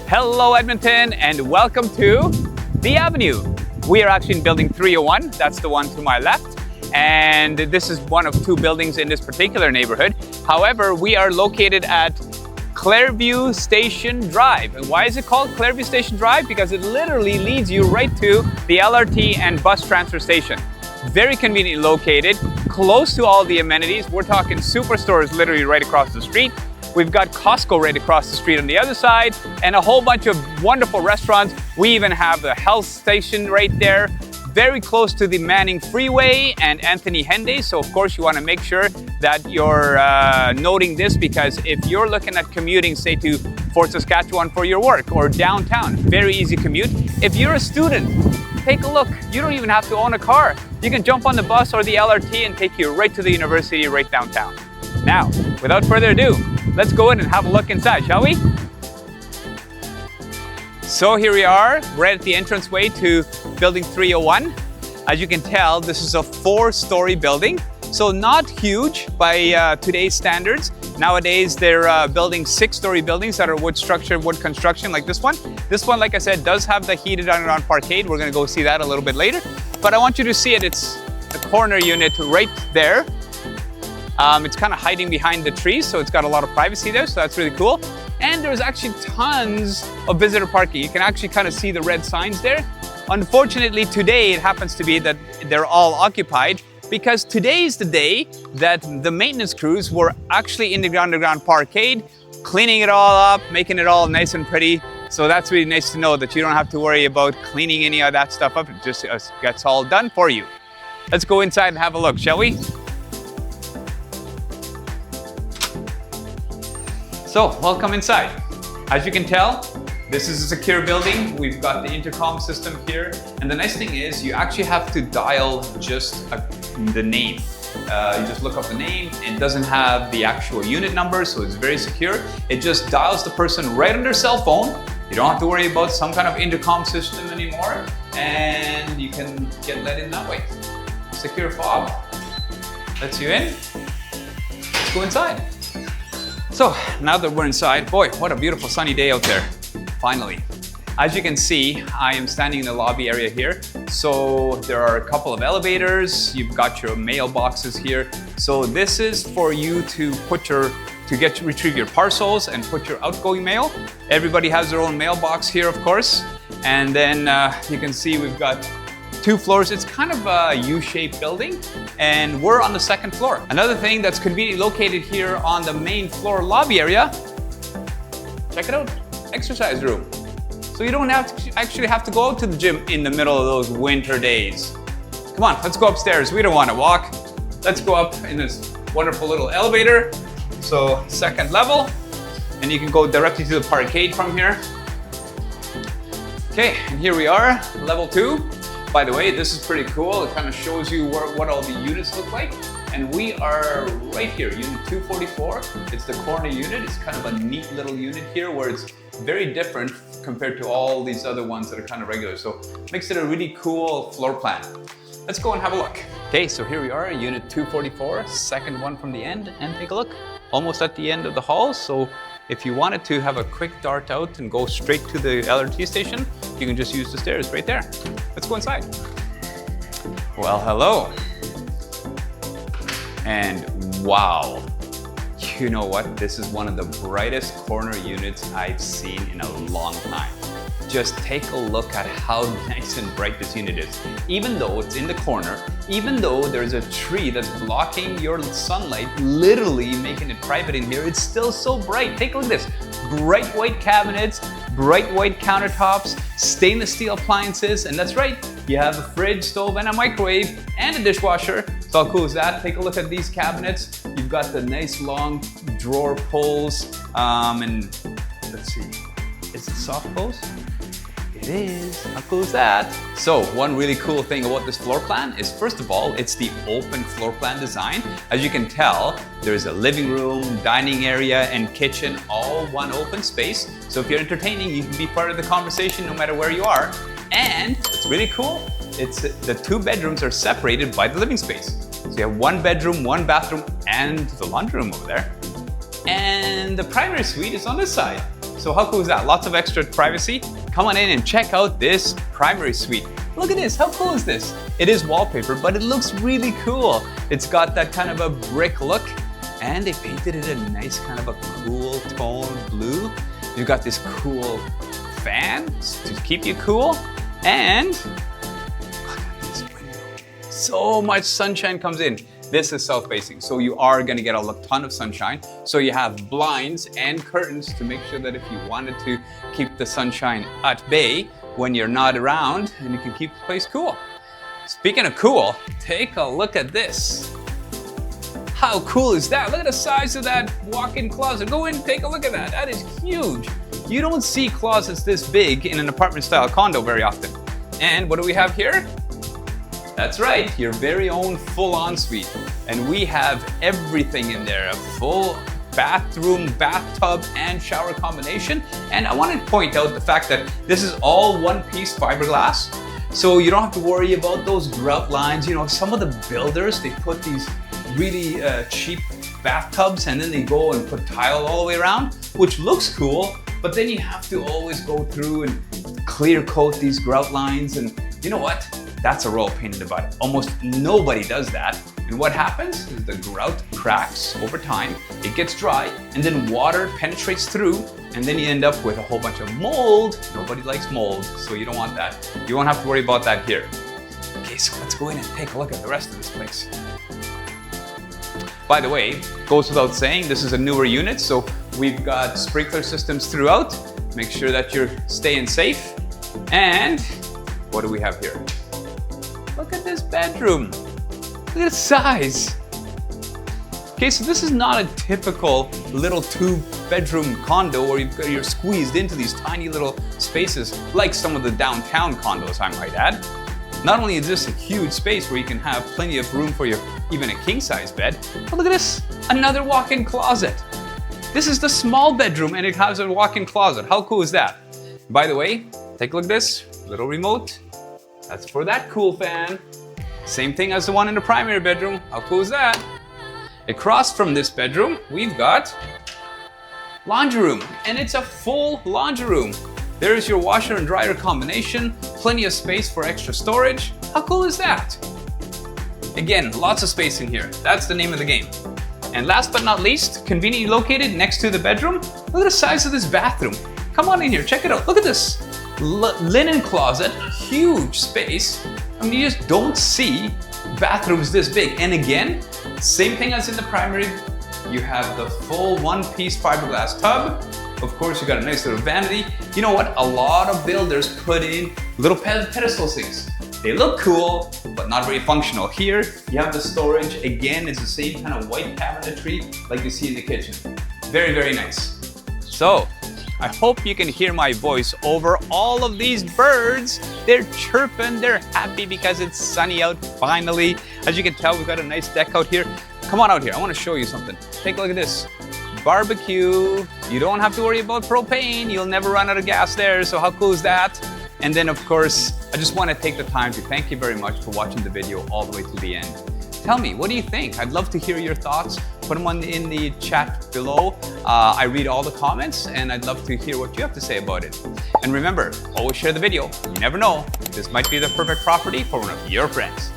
Hello Edmonton and welcome to The Avenue. We are actually in building 301, that's the one to my left. And this is one of two buildings in this particular neighborhood. However, we are located at Clareview Station Drive. And why is it called Clareview Station Drive? Because it literally leads you right to the LRT and bus transfer station. Very conveniently located, close to all the amenities. We're talking Superstore is literally right across the street. We've got Costco right across the street on the other side, and a whole bunch of wonderful restaurants. We even have the health station right there, very close to the Manning Freeway and Anthony Henday. So of course you want to make sure that you're noting this, because if you're looking at commuting, say to Fort Saskatchewan for your work or downtown, very easy commute. If you're a student, take a look. You don't even have to own a car. You can jump on the bus or the LRT and take you right to the university right downtown. Now, without further ado, let's go in and have a look inside, shall we? So here we are, right at the entranceway to building 301. As you can tell, this is a 4-story building, so not huge by today's standards. Nowadays, they're building 6-story buildings that are wood structure, wood construction like this one. This one, like I said, does have the heated underground parkade. We're gonna go see that a little bit later. But I want you to see it. It's the corner unit right there. It's kind of hiding behind the trees, so it's got a lot of privacy there, so that's really cool. And there's actually tons of visitor parking. You can actually kind of see the red signs there. Unfortunately, today it happens to be that they're all occupied, because today's the day that the maintenance crews were actually in the underground parkade, cleaning it all up, making it all nice and pretty. So that's really nice to know that you don't have to worry about cleaning any of that stuff up. It just gets all done for you. Let's go inside and have a look, shall we? So, welcome inside. As you can tell, this is a secure building. We've got the intercom system here. And the nice thing is you actually have to dial just the name. You just look up the name. It doesn't have the actual unit number, so it's very secure. It just dials the person right on their cell phone. You don't have to worry about some kind of intercom system anymore. And you can get let in that way. Secure fob lets you in. Let's go inside. So now that we're inside, boy, what a beautiful sunny day out there, finally. As you can see, I am standing in the lobby area here. So there are a couple of elevators. You've got your mailboxes here. So this is for you to retrieve your parcels and put your outgoing mail. Everybody has their own mailbox here, of course. And then you can see we've got 2 floors. It's kind of a U-shaped building, and we're on the 2nd floor. Another thing that's conveniently located here on the main floor lobby area, check it out, exercise room. So you don't actually have to go out to the gym in the middle of those winter days. Come on, let's go upstairs. We don't want to walk. Let's go up in this wonderful little elevator. So 2nd level, and you can go directly to the parkade from here. Okay, and here we are, level 2. By the way, this is pretty cool. It kind of shows you what all the units look like. And we are right here, unit 244. It's the corner unit. It's kind of a neat little unit here where it's very different compared to all these other ones that are kind of regular. So makes it a really cool floor plan. Let's go and have a look. Okay, so here we are, unit 244, 2nd one from the end, and take a look. Almost at the end of the hall. So if you wanted to have a quick dart out and go straight to the LRT station, you can just use the stairs right there. Let's go inside. Well, hello. And wow, you know what? This is one of the brightest corner units I've seen in a long time. Just take a look at how nice and bright this unit is. Even though it's in the corner, even though there's a tree that's blocking your sunlight, literally making it private in here, it's still so bright. Take a look at this. Bright white cabinets, bright white countertops, stainless steel appliances, and that's right, you have a fridge, stove, and a microwave, and a dishwasher. So how cool is that? Take a look at these cabinets. You've got the nice long drawer pulls, and let's see, is it soft pulls? It is. How cool is that? So one really cool thing about this floor plan is, first of all, it's the open floor plan design. As you can tell, there's a living room, dining area, and kitchen, all one open space. So if you're entertaining, you can be part of the conversation no matter where you are. And it's really cool. It's the 2 bedrooms are separated by the living space. So you have 1 bedroom, 1 bathroom, and the laundry room over there. And the primary suite is on this side. So how cool is that? Lots of extra privacy. Come on in and check out this primary suite. Look at this, how cool is this? It is wallpaper, but it looks really cool. It's got that kind of a brick look, and they painted it a nice kind of a cool tone blue. You've got this cool fan to keep you cool, and look at this window. So much sunshine comes in. This is south-facing, so you are gonna get a ton of sunshine. So you have blinds and curtains to make sure that if you wanted to keep the sunshine at bay when you're not around, and you can keep the place cool. Speaking of cool, take a look at this. How cool is that? Look at the size of that walk-in closet. Go in and take a look at that. That is huge. You don't see closets this big in an apartment-style condo very often. And what do we have here? That's right, your very own full ensuite. And we have everything in there, a full bathroom, bathtub, and shower combination. And I want to point out the fact that this is all one-piece fiberglass. So you don't have to worry about those grout lines. You know, some of the builders, they put these really cheap bathtubs and then they go and put tile all the way around, which looks cool, but then you have to always go through and clear coat these grout lines. And you know what? That's a royal pain in the butt. Almost nobody does that. And what happens is the grout cracks over time, it gets dry, and then water penetrates through, and then you end up with a whole bunch of mold. Nobody likes mold, so you don't want that. You won't have to worry about that here. Okay, so let's go in and take a look at the rest of this place. By the way, goes without saying, this is a newer unit, so we've got sprinkler systems throughout. Make sure that you're staying safe. And what do we have here? Look at this bedroom. Look at the size. Okay, so this is not a typical little two-bedroom condo where you're squeezed into these tiny little spaces like some of the downtown condos, I might add. Not only is this a huge space where you can have plenty of room for even a king-size bed, but look at this, another walk-in closet. This is the small bedroom and it has a walk-in closet. How cool is that? By the way, take a look at this little remote. That's for that cool fan. Same thing as the one in the primary bedroom. How cool is that? Across from this bedroom, we've got laundry room, and it's a full laundry room. There's your washer and dryer combination, plenty of space for extra storage. How cool is that? Again, lots of space in here. That's the name of the game. And last but not least, conveniently located next to the bedroom, look at the size of this bathroom. Come on in here, check it out. Look at this. Linen closet, huge space. I mean, you just don't see bathrooms this big. And again, same thing as in the primary. You have the full one-piece fiberglass tub. Of course, you got a nice little vanity. You know what? A lot of builders put in little pedestal sinks. They look cool, but not very functional. Here, you have the storage. Again, it's the same kind of white cabinetry like you see in the kitchen. Very, very nice. So, I hope you can hear my voice over all of these birds. They're chirping, they're happy because it's sunny out finally. As you can tell, we've got a nice deck out here. Come on out here, I want to show you something. Take a look at this. Barbecue. You don't have to worry about propane. You'll never run out of gas there, so how cool is that? And then of course, I just want to take the time to thank you very much for watching the video all the way to the end. Tell me, what do you think? I'd love to hear your thoughts. Put them in the chat below. I read all the comments and I'd love to hear what you have to say about it. And remember, always share the video. You never know, this might be the perfect property for one of your friends.